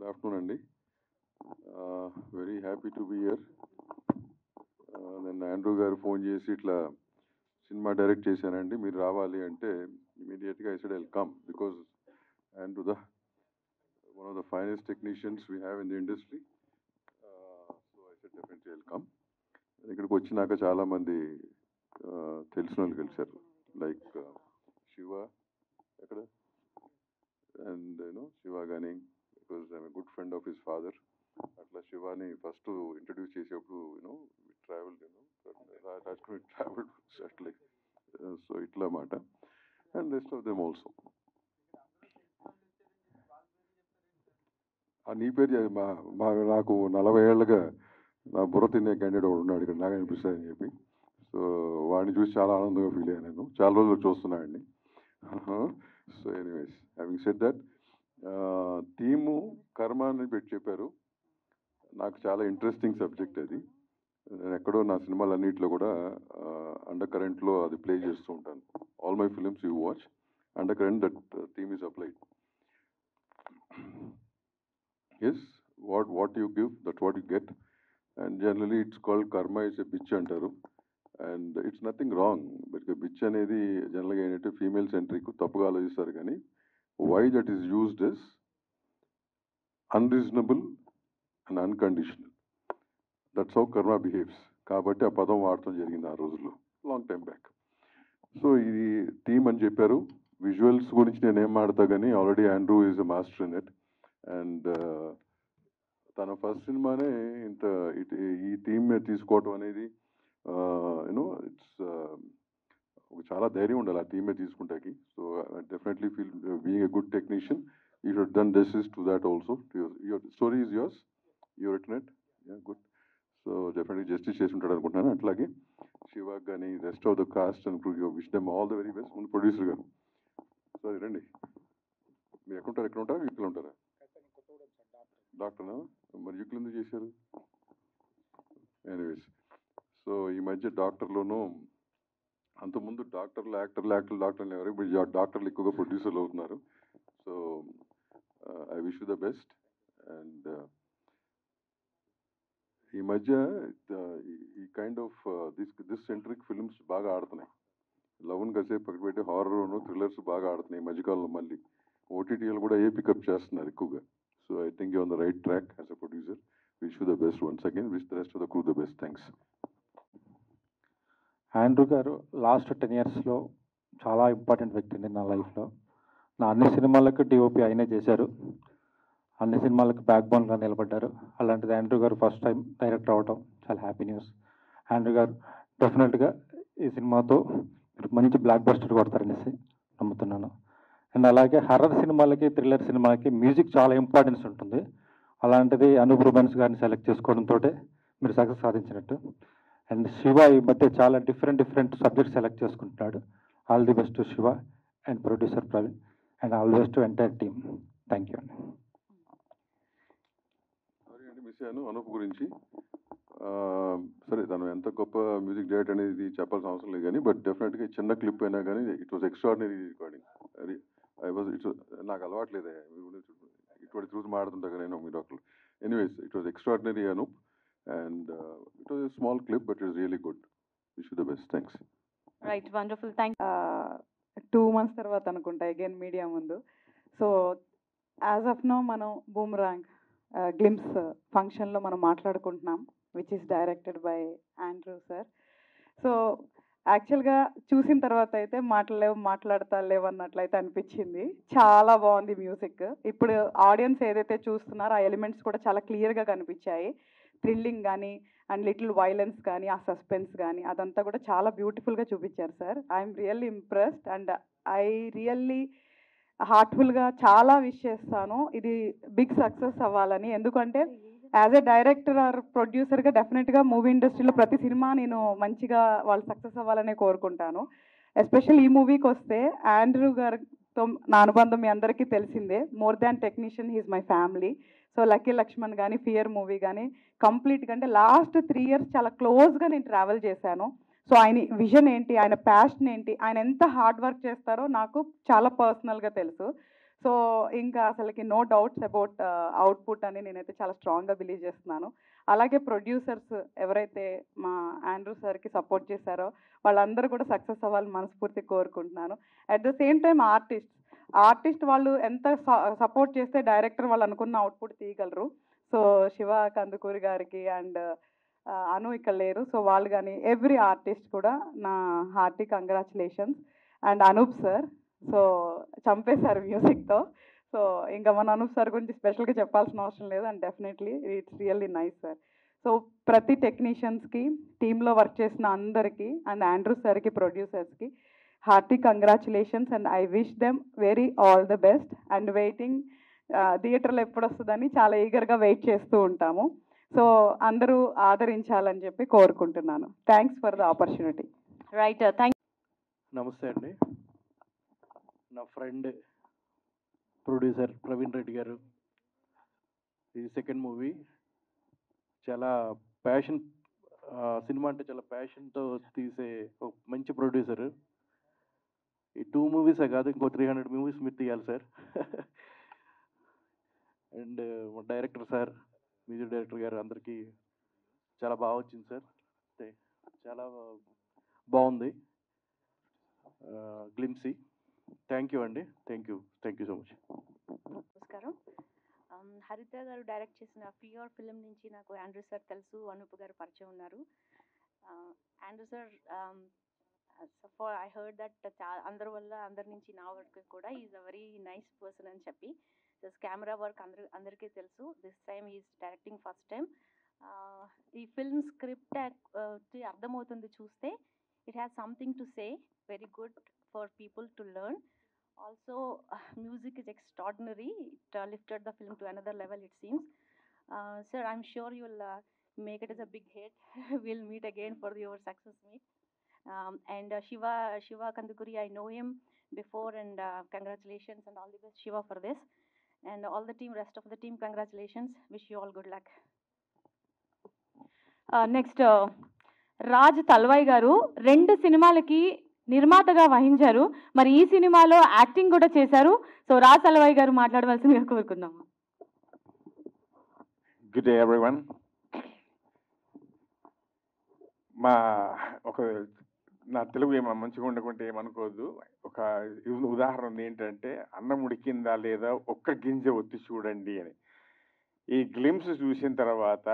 Good afternoon అండి. Very happy to be here. నిన్న Andrew గారు ఫోన్ చేసి ఇట్లా సినిమా డైరెక్ట్ చేశానండి, మీరు రావాలి అంటే ఇమీడియట్గా I said I will come because Andrew one of the finest technicians we have in the industry. So I said definitely I'll come. ఇక్కడికి వచ్చినాక చాలామంది తెలిసిన వాళ్ళు కలిశారు, లైక్ శివ ఎక్కడ, అండ్ శివ కానీ because I'm a good friend of his father. అట్లా Shivani first introduce చేసేప్పుడు ట్రావెల్ ట్రావెల్ అట్లే, సో ఇట్లా మాట. And rest of them also. నీ పేరు నాకు 40 ఏళ్ళుగా నా బుర్ర తినే క్యాండిడేట్ ఒకడు ఉన్నాడు ఇక్కడ, నాకు అనిపిస్తుంది అని చెప్పి. సో వాడిని చూసి చాలా ఆనందంగా ఫీల్ అయ్యాను. నేను చాలా రోజులు చూస్తున్నాడండి. So anyways, having said that, theme కర్మ అని పెట్టి చెప్పారు. నాకు చాలా ఇంట్రెస్టింగ్ సబ్జెక్ట్ అది. నేను ఎక్కడో నా సినిమాలు అన్నింటిలో కూడా అండర్ కరెంట్లో అది ప్లే చేస్తూ ఉంటాను. All my films you watch, under current that theme is applied. Yes, what you give, that's what you get. And generally it's called karma is a bitch antaru. And it's nothing wrong. But bitch anedi generally ఏంటంటే female centric, తప్పుగా ఆలోచిస్తారు. కానీ why that is used is unreasonable and unconditional. That's how karma behaves. కాబట్టి ఆ పదం వాడటం జరిగింది ఆ రోజుల్లో, లాంగ్ టైం బ్యాక్. సో ఇది థీమ్ అని చెప్పారు. విజువల్స్ గురించి నేను ఏం మాడతా కానీ already Andrew is a master in it. And తన ఫస్ట్ సినిమానే ఇంత ఈ థీమ్ మీద తీసుకోవటం అనేది ఇట్స్ చాలా ధైర్యం ఉండాలి ఆ థీమ్ మీద తీసుకుంటాకి. So definitely feel being a good technician you should done justice to that also. Your story is yours, your written it, good. So definitely justice చేసి ఉంటాడు అనుకుంటున్నాను. అట్లాగే శివాగ్ కానీ rest of the cast and wish them all the very best. ముందు producer గారు, సరే రండి. మీరు ఎక్కడ ఉంటారా, ఇక్కడ ఉంటారా? డాక్టర్నా? మరి యూక్లు ఎందుకు చేశారు? ఎనీవేస్, సో ఈ మధ్య డాక్టర్లోనూ అంతకుముందు డాక్టర్లు ఎవరు, ఇప్పుడు డాక్టర్లు ఎక్కువగా ప్రొడ్యూసర్లు అవుతున్నారు. So I wish you the best. And ఈ మధ్య ఈ kind of this centric films బాగా ఆడుతున్నాయి. లవ్ని కాసేపు పక్కన పెట్టి హారర్ను థ్రిల్లర్స్ బాగా ఆడుతున్నాయి ఈ మధ్యకాలంలో. మళ్ళీ ఓటీటీలు కూడా పికప్ చేస్తున్నారు ఎక్కువగా. So I think you're on the right track as a producer. Wish you the best once again. Wish the rest of the crew the best. Thanks. Andrew గారు లాస్ట్ 10 yearsలో చాలా ఇంపార్టెంట్ వ్యక్తి అండి నా లైఫ్లో. నా అన్ని సినిమాలకు డిఓపి ఆయనే చేశారు, అన్ని సినిమాలకు బ్యాక్ బోన్గా నిలబడ్డారు. అలాంటిది ఆండ్రూ గారు ఫస్ట్ టైం డైరెక్టర్ అవ్వటం చాలా హ్యాపీ న్యూస్. ఆండ్రూ గారు డెఫినెట్గా ఈ సినిమాతో మంచి బ్లాక్ బస్టర్ కొడతారనేసి నమ్ముతున్నాను. అండ్ అలాగే హర్రర్ సినిమాలకి థ్రిల్లర్ సినిమాలకి మ్యూజిక్ చాలా ఇంపార్టెన్స్ ఉంటుంది. అలాంటిది అనూప్ రూబెన్స్ గారిని సెలెక్ట్ చేసుకోవడంతో మీరు సక్సెస్ సాధించినట్టు. అండ్ శివ ఈ మధ్య చాలా డిఫరెంట్ సబ్జెక్ట్స్ సెలెక్ట్ చేసుకుంటున్నాడు. All the best to Shiva and producer Praveen and all the best to entire team. Thank you అండి. సారీ అండి, మిస్ అయ్యాను అనూప్ గురించి. సరే, తను ఎంత గొప్ప మ్యూజిక్ డైరెక్టర్ అనేది చెప్పాల్సిన అవసరం లేదు కానీ, బట్ డెఫినెట్గా చిన్న క్లిప్ అయినా కానీ ఇట్ వాజ్ ఎక్స్ట్రాడినరీ రికార్డింగ్. అది నాకు అలవాట్లేదే ఇటువంటి చూసి మాడుతుంటా కదా నేను మీ doctor. Anyways, it was extraordinary Anoop. And it was a small clip but it was really good. Wish you the best. Thanks. Right, wonderful. Thank 2 months తర్వాత అనుకుంటా అగైన్ మీడియా ముందు. సో యాజ్ ఆఫ్ నో మనం boomerang glimpse ఫంక్షన్లో మనం మాట్లాడుకుంటున్నాం, which is directed by Andrew sir. So యాక్చువల్గా చూసిన తర్వాత అయితే మాట్లాడతాలేవు అన్నట్లయితే అనిపించింది. చాలా బాగుంది మ్యూజిక్. ఇప్పుడు ఆడియన్స్ ఏదైతే చూస్తున్నారో ఆ ఎలిమెంట్స్ కూడా చాలా క్లియర్గా కనిపించాయి. థ్రిల్లింగ్ కానీ అండ్ లిటిల్ వైలెన్స్ కానీ ఆ సస్పెన్స్ కానీ అదంతా కూడా చాలా బ్యూటిఫుల్గా చూపించారు sir. I'm really impressed and I really హార్ట్ఫుల్గా చాలా విష్ చేస్తాను ఇది బిగ్ సక్సెస్ అవ్వాలని. ఎందుకంటే యాజ్ ఎ డైరెక్టర్ ఆర్ ప్రొడ్యూసర్గా డెఫినెట్గా మూవీ ఇండస్ట్రీలో ప్రతి సినిమా నేను మంచిగా వాళ్ళు సక్సెస్ అవ్వాలనే కోరుకుంటాను. ఎస్పెషల్ ఈ మూవీకి వస్తే ఆండ్రూ గారితో నా అనుబంధం మీ అందరికీ తెలిసిందే. More than technician he's my family. So lucky Lakshman కానీ ఫియర్ మూవీ కానీ కంప్లీట్గా అంటే లాస్ట్ 3 years చాలా క్లోజ్గా నేను ట్రావెల్ చేశాను. సో ఆయన విజన్ ఏంటి, ఆయన ప్యాషన్ ఏంటి, ఆయన ఎంత హార్డ్ వర్క్ చేస్తారో నాకు చాలా పర్సనల్గా తెలుసు. సో ఇంకా అసలుకి నో డౌట్స్ అబౌట్ అవుట్పుట్ అని నేనైతే చాలా స్ట్రాంగ్గా బిలీవ్ చేస్తున్నాను. అలాగే ప్రొడ్యూసర్స్ ఎవరైతే మా ఆండ్రూ సార్కి సపోర్ట్ చేశారో వాళ్ళందరూ కూడా సక్సెస్ అవ్వాలని మనస్ఫూర్తి కోరుకుంటున్నాను. At the same time artist వాళ్ళు ఎంత సపోర్ట్ చేస్తే డైరెక్టర్ వాళ్ళు అనుకున్న అవుట్పుట్ తీయగలరు. సో శివ కందుకూరి గారికి అండ్ అను ఇక్కడ లేరు, సో వాళ్ళు కానీ ఎవ్రీ ఆర్టిస్ట్ కూడా నా hearty congratulations. And Anoop sir so చంపేశారు మ్యూజిక్తో. సో ఇంకా మన అనూప్ సార్ గురించి స్పెషల్గా చెప్పాల్సిన అవసరం లేదు. And definitely it's really nice sir. So ప్రతి టెక్నీషియన్స్కి, టీంలో వర్క్ చేసిన అందరికీ అండ్ ఆండ్రూ సార్కి, ప్రొడ్యూసర్స్కి hearty congratulations and I wish them very all the best. And waiting థియేటర్లో ఎప్పుడు వస్తుందని చాలా ఈగర్గా వెయిట్ చేస్తూ ఉంటాము. సో అందరూ ఆదరించాలని చెప్పి కోరుకుంటున్నాను. Thanks for the opportunity. Right, thank. నమస్తే అండి. నా ఫ్రెండ్ ప్రొడ్యూసర్ ప్రవీణ్ రెడ్డి గారు, ఇది సెకండ్ మూవీ. చాలా ప్యాషన్, సినిమా అంటే చాలా ప్యాషన్తో తీసే ఒక మంచి ప్రొడ్యూసర్. ఈ 2 మూవీసే కాదు, ఇంకో 300 మూవీస్ మీరు తీయాలి sir. And director sir, music director గారు, అందరికీ చాలా బాగా వచ్చింది సార్. చాలా బాగుంది గ్లిమ్సీ. థ్యాంక్ యూ అండి. Thank you so much. నమస్కారం. హరిత గారు డైరెక్ట్ చేసిన ప్యూర్ ఫిలిం నుంచి నాకు ఆండ్రూ సార్ తెలుసు, అనూప్ గారు పరిచయం ఉన్నారు. Andrew sir for I heard that అందరి వల్ల, అందరి నుంచి నా వర్క్ కూడా is a very nice person అని చెప్పి. కెమెరా వర్క్ అందరికీ తెలుసు. This time is directing first time. ఈ ఫిల్మ్ స్క్రిప్ట్ అర్థమవుతుంది చూస్తే. It has something to say, very good for people to learn. Also, music is extraordinary. It lifted the film to another level, it seems. Sir, I'm sure you'll make it as a big hit. We'll meet again for your success meet. And Shiva Kandukuri, I know him before, and congratulations and all the best, Shiva, for this. And all the team, rest of the team, congratulations. Wish you all good luck. Next, Raj Talwai garu 2 సినిమాలకి నిర్మాతగా వహించారు. మరి ఈ సినిమాలో acting కూడా చేశారు. So Raj తలవాయి గారు మాట్లాడవలసిందిగా కోరుకుందాము. Good day everyone. నా తెలుగు మంచిగా ఉండకుంటే ఏమనుకోవద్దు. ఒక ఉదాహరణ ఏంటంటే, అన్నం ఉడికిందా లేదా ఒక్క గింజ ఒత్తి చూడండి అని. ఈ గ్లిమ్స్ చూసిన తర్వాత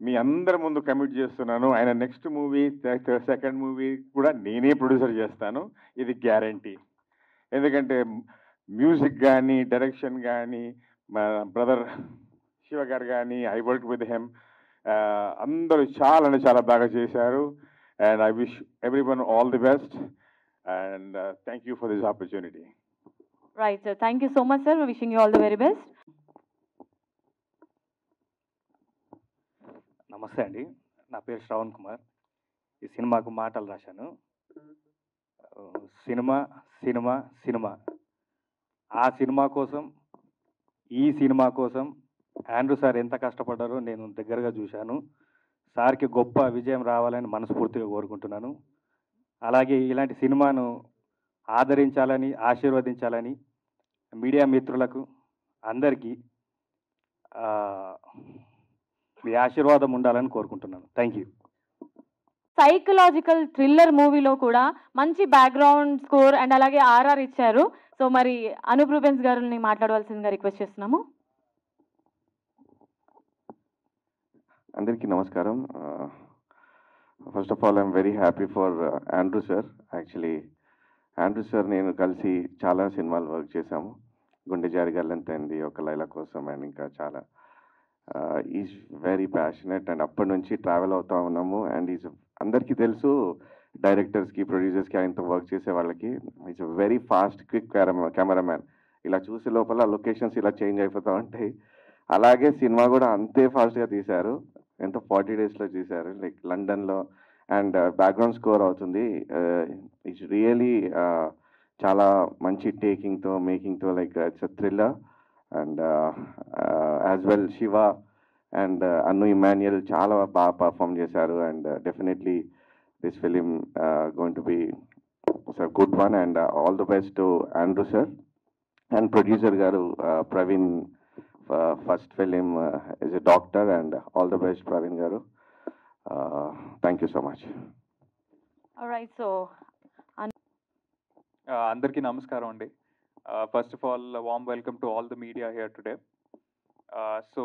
మీ అందరి ముందు కమిట్ చేస్తున్నాను, ఆయన నెక్స్ట్ మూవీ, సెకండ్ మూవీ కూడా నేనే ప్రొడ్యూసర్ చేస్తాను, ఇది గ్యారంటీ. ఎందుకంటే మ్యూజిక్ కానీ, డైరెక్షన్ కానీ, మా బ్రదర్ శివ గారు కానీ, ఐ వర్క్ విత్ హెమ్, అందరూ చాలా బాగా చేశారు. And I wish everyone all the best and thank you for this opportunity. Right sir, thank you so much sir. Wishing you all the very best. నమస్తే అండి, నా పేరు శ్రవణ్ కుమార్. ఈ సినిమాకు మాటలు రాశాను. సినిమా సినిమా సినిమా, ఆ సినిమా కోసం, ఈ సినిమా కోసం ఆండ్రూ సార్ ఎంత కష్టపడ్డారో నేను దగ్గరగా చూశాను. సార్కి గొప్ప విజయం రావాలని మనస్ఫూర్తిగా కోరుకుంటున్నాను. అలాగే ఇలాంటి సినిమాను ఆదరించాలని, ఆశీర్వదించాలని మీడియా మిత్రులకు అందరికీ మీ ఆశీర్వాదం ఉండాలని కోరుకుంటున్నాను. Thank you. సైకలాజికల్ థ్రిల్లర్ మూవీలో కూడా మంచి బ్యాక్గ్రౌండ్ స్కోర్ అండ్ అలాగే ఆర్ఆర్ ఇచ్చారు. సో మరి అనూప్ రూబెన్స్ గారిని మాట్లాడవలసిందిగా రిక్వెస్ట్ చేస్తున్నాము. అందరికీ నమస్కారం. First of all I'm very happy for Andrew sir. Actually Andrew sir నేను కలిసి చాలా సినిమాలు వర్క్ చేశాము. గుండె జారి గల్లంతైంది, ఒక లైలా కోసం, అండ్ ఇంకా చాలా. ఈజ్ వెరీ ప్యాషనెట్ అండ్ అప్పటి నుంచి ట్రావెల్ అవుతూ ఉన్నాము. అండ్ ఈజ్ అందరికీ తెలుసు, డైరెక్టర్స్కి, ప్రొడ్యూసర్స్కి, ఆయనతో వర్క్ చేసే వాళ్ళకి is very fast, quick cameraman. ఇలా చూసే లోపల లొకేషన్స్ ఇలా చేంజ్ అయిపోతూ ఉంటాయి. అలాగే సినిమా కూడా అంతే ఫాస్ట్గా తీశారు. ఎంతో 40 daysలో తీశారు, లైక్ లండన్లో. అండ్ బ్యాక్గ్రౌండ్ స్కోర్ అవుతుంది. ఇట్స్ రియలీ చాలా మంచి టేకింగ్తో, మేకింగ్తో, like it's a thriller. And as well Shiva and Anu Emmanuel చాలా బాగా పర్ఫామ్ చేశారు. And definitely this film going to be good one. And all the best to Andrew sir. And producer గారు Praveen, first film is a doctor, and all the best Praveen గారు. Thank you so much. Right, so అందరికీ నమస్కారం అండి. First of all warm welcome to all the media here today. So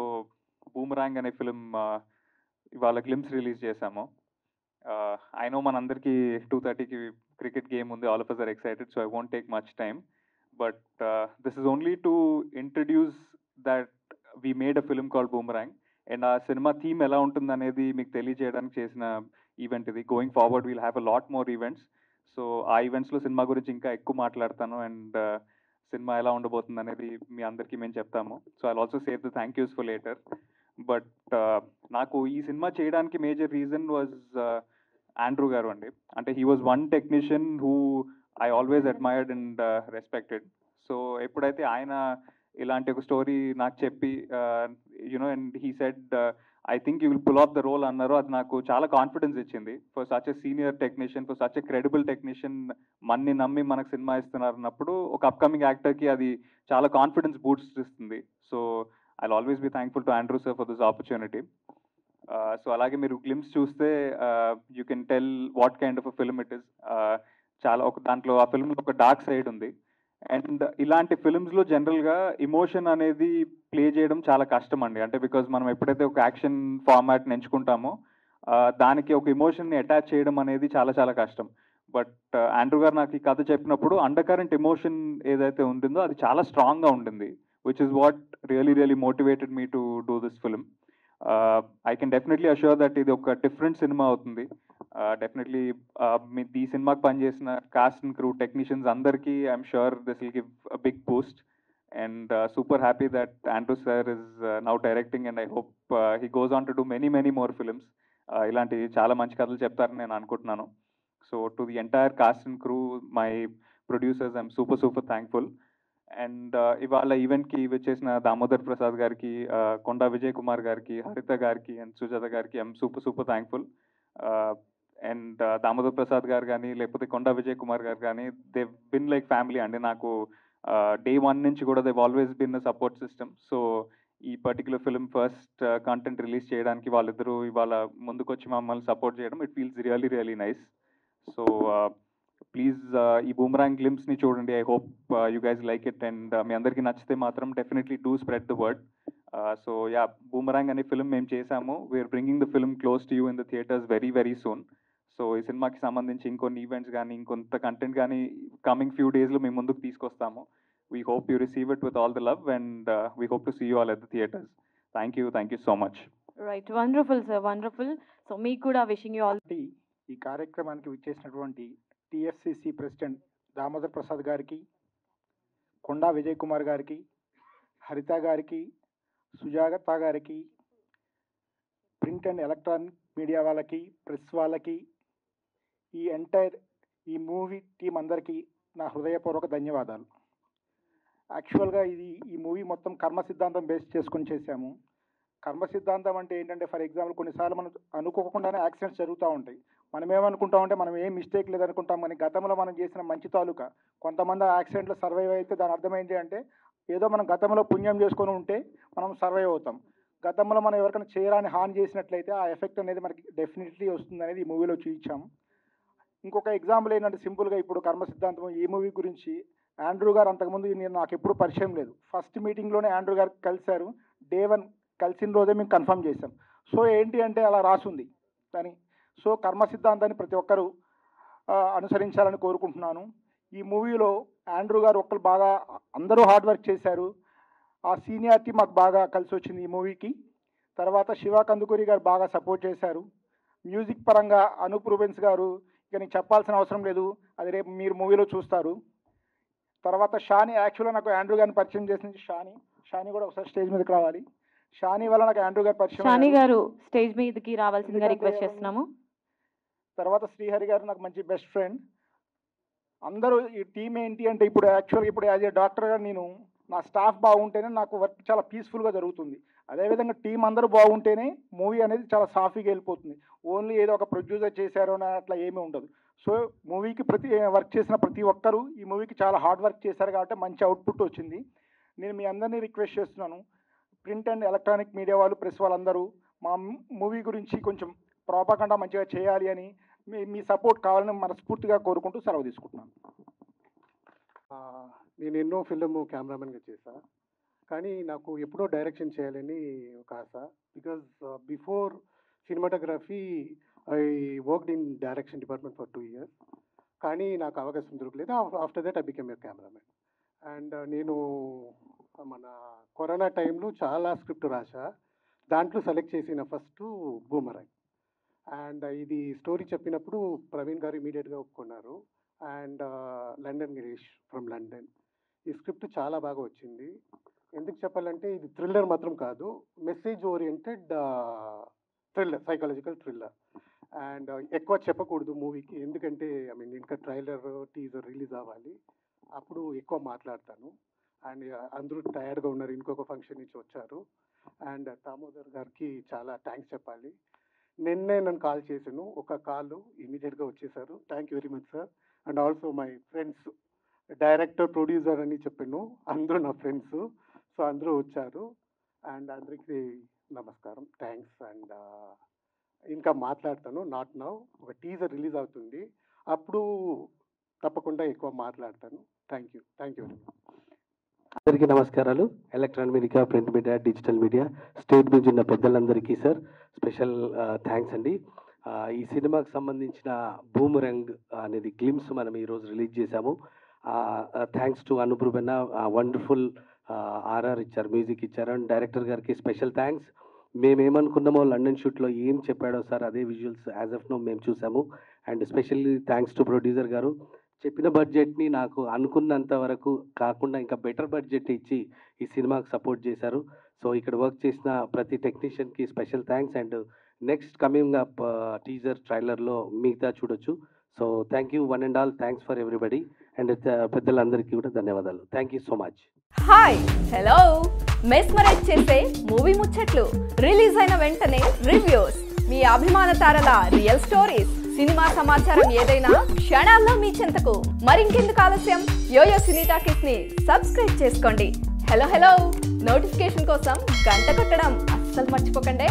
boomerang అనే film ఇవాళ glimpse release చేశాము. I know మనందరికీ 2:30కి cricket game ఉంది, all of us are excited, so I won't take much time, but this is only to introduce that we made a film called Boomerang, and ఆ cinema theme ఎలా ఉంటుంది అనేది మీకు తెలియజేయడానికి చేసిన event ఇది. Going forward we'll have a lot more events. So ఆ ఈవెంట్స్లో సినిమా గురించి ఇంకా ఎక్కువ మాట్లాడతాను, అండ్ సినిమా ఎలా ఉండబోతుంది అనేది మీ అందరికీ మేము చెప్తాము. So I also save the thank use for later. But నాకు ఈ సినిమా చేయడానికి మేజర్ రీజన్ వాజ్ ఆండ్రూ గారు అండి. అంటే he was one technician who I always admired and respected. So ఎప్పుడైతే ఆయన ఇలాంటి ఒక స్టోరీ నాకు చెప్పి you know and he said I think you will pull off the role అన్నారు, అది నాకు చాలా కాన్ఫిడెన్స్ ఇచ్చింది. For such a senior technician, for such a credible technician మన్ని నమ్మి మనకు సినిమా ఇస్తున్నారు అన్నప్పుడు ఒక అప్కమింగ్ యాక్టర్కి అది చాలా కాన్ఫిడెన్స్ బూస్ట్ ఇస్తుంది. So I'll always be thankful to Andrew sir for this opportunity. So అలాగే మీరు గ్లిమ్స్ చూస్తే you can tell what kind of a film it is. చాలా ఒక దాంట్లో ఆ ఫిల్మ్లో ఒక డార్క్ సైడ్ ఉంది, అండ్ ఇలాంటి ఫిల్మ్స్లో జనరల్గా ఇమోషన్ అనేది ప్లే చేయడం చాలా కష్టం అండి. అంటే బికాజ్ మనం ఎప్పుడైతే ఒక యాక్షన్ ఫార్మాట్ని ఎంచుకుంటామో దానికి ఒక ఇమోషన్ని అటాచ్ చేయడం అనేది చాలా చాలా కష్టం. బట్ ఆండ్రూ గారు నాకు ఈ కథ చెప్పినప్పుడు అండర్ కరెంట్ ఇమోషన్ ఏదైతే ఉంటుందో అది చాలా స్ట్రాంగ్గా ఉంటుంది, which is what really motivated me to do this film. I can definitely assure that ఇది ఒక డిఫరెంట్ సినిమా అవుతుంది. డెఫినెట్లీ మీ ఈ సినిమాకి పనిచేసిన కాస్ట్ అండ్ క్రూ టెక్నీషియన్స్ అందరికీ I'm sure this will give a big boost, and super happy that Andrew sir is now directing, and I hope he goes on to do many more films. ఇలాంటి చాలా మంచి కథలు చెప్తారని నేను అనుకుంటున్నాను. So to the entire cost and crew, my producers, I'm super thankful. And ఇవాళ ఈవెంట్కి వచ్చేసిన దామోదర్ ప్రసాద్ గారికి, కొండా విజయ్ కుమార్ గారికి, హరిత గారికి అండ్ సుజాత గారికి I'm super thankful. And Damodar Prasad గారు కానీ లేకపోతే కొండా విజయ్ కుమార్ గారు కానీ దే బిన్ లైక్ ఫ్యామిలీ అండి నాకు. డే 1 నుంచి కూడా they always been a support system. So ఈ particular film first content release చేయడానికి వాళ్ళిద్దరూ ఇవాళ ముందుకొచ్చి మమ్మల్ని సపోర్ట్ చేయడం, it feels really nice. So please ఈ బూమరాంగ్ గ్లిమ్స్ని చూడండి. I hope you guys like it, and మీ అందరికీ నచ్చితే మాత్రం definitely do spread the word. So yeah, boomerang అనే ఫిల్మ్ మేము చేసాము. We're bringing the film close to you in the theatres very soon. So ఈ సినిమాకి సంబంధించి ఇంకొన్ని ఈవెంట్స్ కానీ ఇంకొంత కంటెంట్ కానీ కమింగ్ ఫ్యూ డేస్లో మేము ముందుకు తీసుకొస్తాము. We hope you receive it with all the love, and we hope to see you all at the theatres. Thank you so much. Right, wonderful sir, wonderful. So మీకు కూడా wishing you all. ఈ కార్యక్రమానికి విచ్చేసినటువంటి TFCC president Damodar Prasad గారికి, కొండా విజయ్ కుమార్ గారికి, హరిత గారికి, సుజాత గారికి, ప్రింట్ అండ్ ఎలక్ట్రానిక్ మీడియా వాళ్ళకి, ప్రెస్ వాళ్ళకి, ఈ మూవీ టీం అందరికీ నా హృదయపూర్వక ధన్యవాదాలు. యాక్చువల్గా ఈ మూవీ మొత్తం కర్మ సిద్ధాంతం బేస్ చేసుకొని చేశాము. కర్మ సిద్ధాంతం అంటే ఏంటంటే, ఫర్ ఎగ్జాంపుల్ కొన్నిసార్లు మనం అనుకోకుండానే యాక్సిడెంట్స్ జరుగుతూ ఉంటాయి. మనం ఏమనుకుంటామంటే మనం ఏం మిస్టేక్ లేదనుకుంటాం, కానీ గతంలో మనం చేసిన మంచి తాలూకా కొంతమంది యాక్సిడెంట్లో సర్వైవ్ అయితే దాని అర్థం ఏంటి అంటే ఏదో మనం గతంలో పుణ్యం చేసుకొని ఉంటే మనం సర్వైవ్ అవుతాం. గతంలో మనం ఎవరికైనా చేయరాని హాని చేసినట్లయితే ఆ ఎఫెక్ట్ అనేది మనకి డెఫినెట్లీ వస్తుంది అనేది ఈ మూవీలో చూపించాము. ఇంకొక ఎగ్జాంపుల్ ఏంటంటే, సింపుల్గా ఇప్పుడు కర్మ సిద్ధాంతం ఈ మూవీ గురించి ఆండ్రూ గారు అంతకుముందు నాకు ఎప్పుడు పరిచయం లేదు. ఫస్ట్ మీటింగ్లోనే ఆండ్రూ గారు కలిశారు. Day 1 కలిసిన రోజే మేము కన్ఫర్మ్ చేశాం. సో ఏంటి అంటే అలా రాసుంది దాని. సో కర్మ సిద్ధాంతాన్ని ప్రతి ఒక్కరూ అనుసరించాలని కోరుకుంటున్నాను. ఈ మూవీలో ఆండ్రూ గారు ఒక్కరు బాగా అందరూ హార్డ్ వర్క్ చేశారు. ఆ సీనియారిటీ మాకు బాగా కలిసి వచ్చింది ఈ మూవీకి. తర్వాత శివ కందుకూరి గారు బాగా సపోర్ట్ చేశారు. మ్యూజిక్ పరంగా అనూప్ రూబెన్స్ గారు ఇక నేను చెప్పాల్సిన అవసరం లేదు, అది రేపు మీరు మూవీలో చూస్తారు. తర్వాత షాని, యాక్చువల్గా నాకు ఆండ్రూ గారిని పరిచయం చేసింది షాని కూడా ఒకసారి స్టేజ్ మీదకి రావాలి. షాని వల్ల నాకు ఆండ్రూ గారు పరిచయం. షాని గారు స్టేజ్ మీదకి రావాల్సిందిగా రిక్వెస్ట్ చేస్తున్నాము. తర్వాత శ్రీహరి గారు నాకు మంచి బెస్ట్ ఫ్రెండ్. అందరూ ఈ టీం ఏంటి అంటే ఇప్పుడు యాక్చువల్గా ఇప్పుడు యాజ్ ఏ డాక్టర్గా నేను నా స్టాఫ్ బాగుంటేనే నాకు వర్క్ చాలా పీస్ఫుల్గా జరుగుతుంది. అదేవిధంగా టీం అందరూ బాగుంటేనే మూవీ అనేది చాలా సాఫీగా వెళ్ళిపోతుంది. ఓన్లీ ఏదో ఒక ప్రొడ్యూసర్ చేశారో అట్లా ఏమీ ఉండదు. సో మూవీకి వర్క్ చేసిన ప్రతి ఒక్కరూ ఈ మూవీకి చాలా హార్డ్ వర్క్ చేశారు కాబట్టి మంచి అవుట్పుట్ వచ్చింది. నేను మీ అందరినీ రిక్వెస్ట్ చేస్తున్నాను, ప్రింట్ అండ్ ఎలక్ట్రానిక్ మీడియా వాళ్ళు, ప్రెస్ వాళ్ళందరూ మా మూవీ గురించి కొంచెం ప్రాపగండా మంచిగా చేయాలి అని మీ సపోర్ట్ కావాలని మనస్ఫూర్తిగా కోరుకుంటూ సెలవు తీసుకుంటున్నాను. నేను ఎన్నో ఫిల్మ్ కెమెరామెన్గా చేశా, కానీ నాకు ఎప్పుడో డైరెక్షన్ చేయాలని ఒక ఆశ. Because before cinematography I worked in direction department for 2 years, కానీ నాకు అవకాశం దొరకలేదు. After that I became a cameraman. And నేను మన కరోనా టైంలో చాలా స్క్రిప్ట్ రాశా, దాంట్లో సెలెక్ట్ చేసిన ఫస్ట్ బూమరాంగ్. అండ్ ఇది స్టోరీ చెప్పినప్పుడు ప్రవీణ్ గారు ఇమీడియట్గా ఒప్పుకున్నారు. And London Girish from London. ఈ స్క్రిప్ట్ చాలా బాగా వచ్చింది. ఎందుకు చెప్పాలంటే ఇది థ్రిల్లర్ మాత్రం కాదు, message oriented thriller, psychological thriller. And ఎక్కువ చెప్పకూడదు మూవీకి, ఎందుకంటే ఇంకా ట్రైలర్ టీజర్ రిలీజ్ అవ్వాలి, అప్పుడు ఎక్కువ మాట్లాడతాను. అండ్ అందరూ టైర్డ్గా ఉన్నారు, ఇంకొక ఫంక్షన్ నుంచి వచ్చారు. అండ్ దామోదర్ గారికి చాలా థ్యాంక్స్ చెప్పాలి. నిన్నే నన్ను కాల్ చేశాను, ఒక కాల్ ఇమీడియట్గా వచ్చేసారు. Thank you very much sir. And also my friends, director, producer అని చెప్పాను, అందరూ నా ఫ్రెండ్స్. సో అందరూ వచ్చారు. అండ్ అందరికీ నమస్కారం, థ్యాంక్స్. అండ్ ఇంకా మాట్లాడతాను, నాట్ నౌ. ఒక టీజర్ రిలీజ్ అవుతుంది, అప్పుడు తప్పకుండా ఎక్కువ మాట్లాడతాను. Thank you very much. అందరికీ నమస్కారాలు. Electronic media, print media, digital media, state నుంచి ఉన్న పెద్దలందరికీ సార్ స్పెషల్ థ్యాంక్స్ అండి. ఈ సినిమాకి సంబంధించిన బూమరంగ్ అనేది గ్లిమ్స్ మనం ఈరోజు రిలీజ్ చేశాము. థ్యాంక్స్ టు అనుప్రూబెన్న, వండర్ఫుల్ ఆర్ఆర్ ఇచ్చారు, మ్యూజిక్ ఇచ్చారు. అండ్ డైరెక్టర్ గారికి స్పెషల్ థ్యాంక్స్. మేమేమనుకున్నామో లండన్ షూట్లో ఏం చెప్పాడో సార్ అదే విజువల్స్ యాజ్ ఆఫ్ నో మేము చూసాము. And specially thanks to producer గారు. చెప్పిన బడ్జెట్ని నాకు అనుకున్నంత వరకు కాకుండా ఇంకా బెటర్ బడ్జెట్ ఇచ్చి ఈ సినిమాకి సపోర్ట్ చేశారు. సో ఇక్కడ వర్క్ చేసిన ప్రతి టెక్నీషియన్కి special thanks. And next coming up teaser ట్రైలర్లో మిగతా చూడొచ్చు. So thank you one and all, thanks for everybody. And పెద్దలందరికీ కూడా ధన్యవాదాలు. Thank you so much. Hi, hello. Mesmerize చేసే మూవీ ముచ్చట్లు, రిలీజ్ అయిన వెంటనే రివ్యూస్, మీ అభిమాన తారల రియల్ స్టోరీస్, సినిమా సమాచారం ఏదైనా క్షణాల్లో మీ చెంతకు. మరింకెందుకు ఆలస్యం, యోయో సినీ టాకీస్ ని సబ్స్క్రైబ్ చేసుకోండి. హలో నోటిఫికేషన్ కోసం గంట కొట్టడం అస్సలు మర్చిపోకండి.